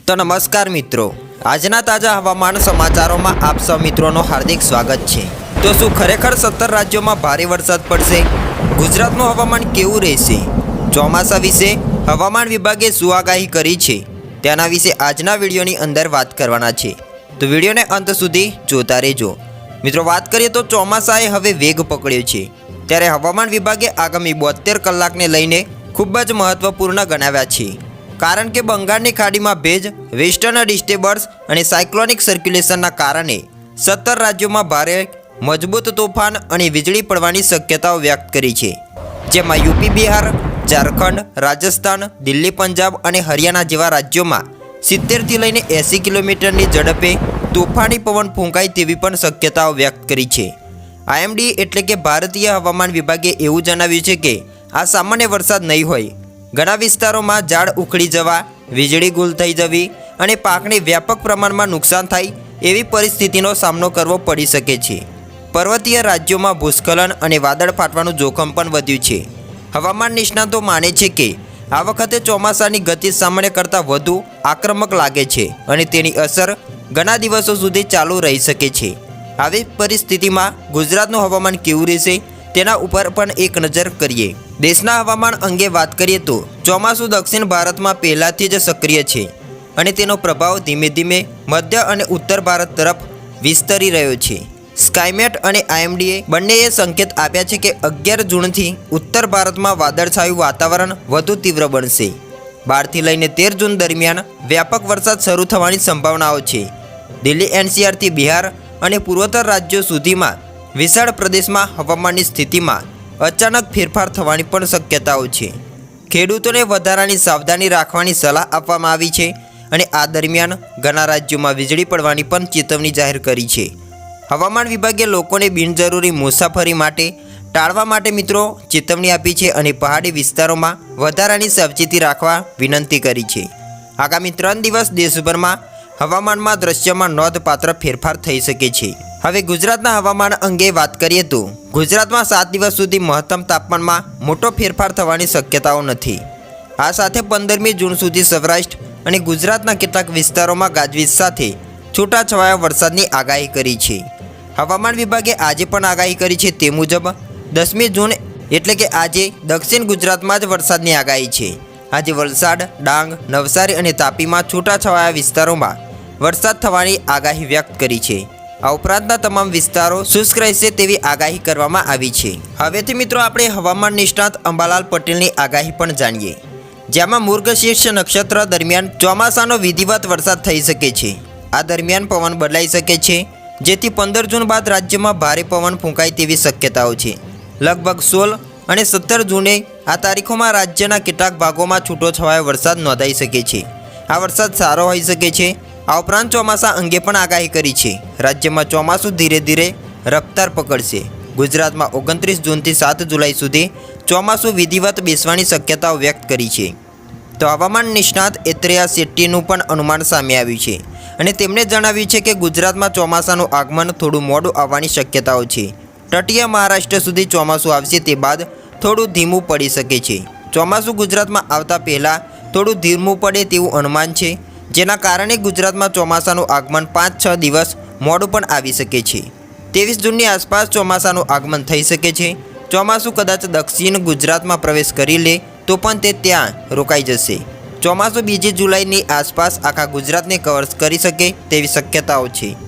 तो नमस्कार मित्रों, आजना ताजा हवामान समाचारों में आप सब मित्रों हार्दिक स्वागत है। तो शू खरेखर 17 राज्यों में भारे वरसाद पड़शे? गुजरात में हवामान केवुं रहेशे? ચોમાસા વિશે હવામાન વિભાગે શું આગાહી કરી છે તેના વિશે આજના વિડીયોની અંદર વાત કરવાના છે, તો વિડીયોને અંત સુધી જોતા રહેજો। મિત્રો, વાત કરીએ તો ચોમાસાએ હવે વેગ પકડ્યો છે, ત્યારે હવામાન વિભાગે આગામી 72 કલાકને લઈને ખૂબ જ મહત્વપૂર્ણ ગણાવ્યા છે, કારણ કે બંગાળની ખાડીમાં ભેજ, વેસ્ટર્ન ડિસ્ટર્બન્સ અને સાયક્લોનિક સર્ક્યુલેશનના કારણે 17 રાજ્યોમાં ભારે મજબૂત તોફાન અને વીજળી પડવાની શક્યતાઓ વ્યક્ત કરી છે, જેમાં યુપી, બિહાર, झारखंड, राजस्थान, दिल्ली, पंजाब और हरियाणा जेवा राज्यों में 70 થી લઈને 80 કિલોમીટરની ઝડપે તોફાની પવન ફૂંકાય તેવી પણ શક્યતાઓ વ્યક્ત કરી છે। આઈએમડી એટલે કે ભારતીય હવામાન વિભાગે એવું જણાવ્યું છે કે આ સામાન્ય વરસાદ નહીં હોય। ઘણા વિસ્તારોમાં ઝાડ ઉખડી જવા, વીજળી ગુલ થઈ જવી અને પાકને વ્યાપક પ્રમાણમાં નુકસાન થાય એવી પરિસ્થિતિનો સામનો કરવો પડી શકે છે। પર્વતીય રાજ્યોમાં ભૂસ્ખલન અને વાદળ ફાટવાનું જોખમ પણ વધ્યું છે। હવામાન નિષ્ણાતો માને છે કે આ વખતે ચોમાસાની ગતિ સામાન્ય કરતાં વધુ આક્રમક લાગે છે અને તેની અસર ઘણા દિવસો સુધી ચાલુ રહી શકે છે। આવી પરિસ્થિતિમાં ગુજરાતનું હવામાન કેવું રહેશે તેના ઉપર પણ એક નજર કરીએ। દેશના હવામાન અંગે વાત કરીએ તો ચોમાસું દક્ષિણ ભારતમાં પહેલાથી જ સક્રિય છે અને તેનો પ્રભાવ ધીમે ધીમે મધ્ય અને ઉત્તર ભારત તરફ વિસ્તરી રહ્યો છે। સ્કાયમેટ અને આઈએમડીએ બંનેએ સંકેત આપ્યા છે કે 11 જૂનથી ઉત્તર ભારતમાં વાદળછાયું વાતાવરણ વધુ તીવ્ર બનશે। 12 થી લઈને 13 જૂન દરમિયાન વ્યાપક વરસાદ શરૂ થવાની સંભાવનાઓ છે। દિલ્હી, એનસીઆરથી બિહાર અને પૂર્વોત્તર રાજ્યો સુધીમાં વિશાળ પ્રદેશમાં હવામાનની સ્થિતિમાં અચાનક ફેરફાર થવાની પણ શક્યતાઓ છે। ખેડૂતોને વધારાની સાવધાની રાખવાની સલાહ આપવામાં આવી છે અને આ દરમિયાન ઘણા રાજ્યોમાં વીજળી પડવાની પણ ચેતવણી જાહેર કરી છે। હવામાન વિભાગે લોકોને બિનજરૂરી મુસાફરી માટે ટાળવા માટે મિત્રો ચેતવણી આપી છે અને પહાડી વિસ્તારોમાં વધારાની સાવચેતી રાખવા વિનંતી કરી છે। આગામી 3 દિવસ દેશભરમાં હવામાનમાં દ્રશ્યમાં નોંધપાત્ર ફેરફાર થઈ શકે છે। હવે ગુજરાતના હવામાન અંગે વાત કરીએ તો ગુજરાતમાં 7 દિવસ સુધી મહત્તમ તાપમાનમાં મોટો ફેરફાર થવાની શક્યતાઓ નથી। આ સાથે 15મી જૂન સુધી સૌરાષ્ટ્ર અને ગુજરાતના કેટલાક વિસ્તારોમાં ગાજવીજ સાથે છૂટાછવાયા વરસાદની આગાહી કરી છે। હવામાન વિભાગે આજે પણ આગાહી કરી છે તે મુજબ 10મી જૂન એટલે કે આજે દક્ષિણ ગુજરાતમાં જ વરસાદની આગાહી છે। આજે વલસાડ, ડાંગ, નવસારી અને તાપીમાં છૂટાછવાયા વિસ્તારોમાં વરસાદ થવાની આગાહી વ્યક્ત કરી છે। આ ઉપરાંતના તમામ વિસ્તારો શુષ્ક રહેશે તેવી આગાહી કરવામાં આવી છે। હવેથી મિત્રો આપણે હવામાન નિષ્ણાત અંબાલાલ પટેલની આગાહી પણ જાણીએ, જેમાં મૃગશીર્ષ નક્ષત્ર દરમિયાન ચોમાસાનો વિધિવત વરસાદ થઈ શકે છે। આ દરમિયાન પવન બદલાઈ શકે છે, જેથી 15 જૂન બાદ રાજ્યમાં ભારે પવન ફૂંકાય તેવી શક્યતાઓ છે। લગભગ 16 અને 17 જૂને આ તારીખોમાં રાજ્યના કેટલાક ભાગોમાં છૂટોછવાયો વરસાદ નોંધાઈ શકે છે। આ વરસાદ સારો હોઈ શકે છે। આ ઉપરાંત ચોમાસા અંગે પણ આગાહી કરી છે। રાજ્યમાં ચોમાસું ધીરે ધીરે રફતાર પકડશે। ગુજરાતમાં 29 જૂનથી 7 જુલાઈ સુધી ચોમાસું વિધિવત બેસવાની શક્યતાઓ વ્યક્ત કરી છે। તો હવામાન નિષ્ણાત એત્રેયા શેટ્ટીનું પણ અનુમાન સામે આવ્યું છે અને તેમણે જણાવ્યું છે કે ગુજરાતમાં ચોમાસાનું આગમન થોડું મોડું આવવાની શક્યતાઓ છે। તટીય મહારાષ્ટ્ર સુધી ચોમાસું આવશે, તે બાદ થોડું ધીમું પડી શકે છે। ચોમાસું ગુજરાતમાં આવતા પહેલાં થોડું ધીમું પડે તેવું અનુમાન છે, જેના કારણે ગુજરાતમાં ચોમાસાનું આગમન 5-6 દિવસ મોડું પણ આવી શકે છે। 23 જૂનની આસપાસ ચોમાસાનું આગમન થઈ શકે છે। ચોમાસું કદાચ દક્ષિણ ગુજરાતમાં પ્રવેશ કરી લે તો પણ તે ત્યાં રોકાઈ જશે। ચોમાસું 2 જુલાઈની આસપાસ આખા ગુજરાતને કવર કરી શકે તેવી શક્યતાઓ છે।